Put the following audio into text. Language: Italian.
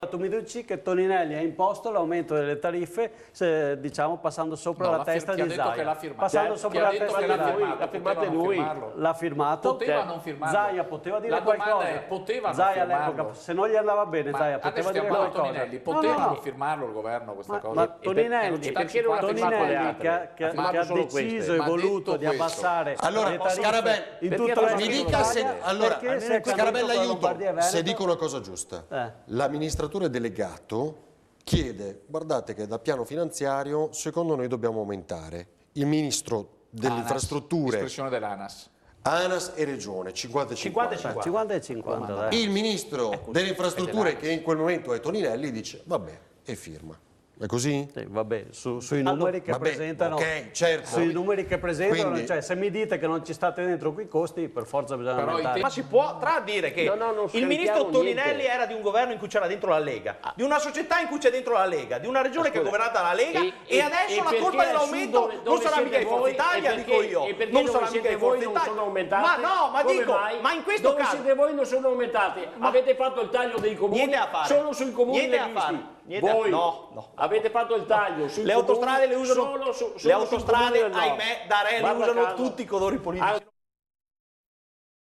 Tu mi dici che Toninelli ha imposto l'aumento delle tariffe, diciamo passando sopra la testa di Zaia. Passando sopra la testa di Zaia. L'ha firmato lui. L'ha firmato. Poteva non firmarlo. Zaia poteva dire La domanda qualcosa. è, poteva non Zaia firmarlo. all'epoca, se non gli andava bene, Zaia poteva dire qualcosa. Toninelli, poteva non firmarlo il governo questa cosa? Ma Toninelli, perché non ha firmato le altre? che ha deciso e voluto di abbassare allora, le tariffe in tutto il mi dica se allora Scarabella aiuto se dico una cosa giusta. L'amministratore delegato chiede, guardate che da piano finanziario secondo noi dobbiamo aumentare. Il ministro delle infrastrutture, espressione dell'ANAS, ANAS e Regione 50-50. 50 e 50, dai. Il ministro delle infrastrutture che in quel momento è Toninelli dice vabbè e firma. È così? Sì, vabbè, sui numeri che presentano, ok, certo. sui numeri che presentano, Quindi, cioè se mi dite che non ci state dentro quei costi, per forza bisogna aumentare. Ma si può dire che il ministro Toninelli era di un governo in cui c'era dentro la Lega, di una società in cui c'è dentro la Lega, di una regione che è governata dalla Lega e adesso la colpa dell'aumento non sarà mica di Forza Italia, dico io. Non sarà mica di Forza Italia. Ma no, ma dico, ma in questo caso siete voi non sono aumentati. Avete fatto il taglio dei comuni solo sui comuni leghisti. Voi avete fatto il taglio sui le autostrade le usano, solo le autostrade, ahimè, da re le usano casa. tutti i colori politici.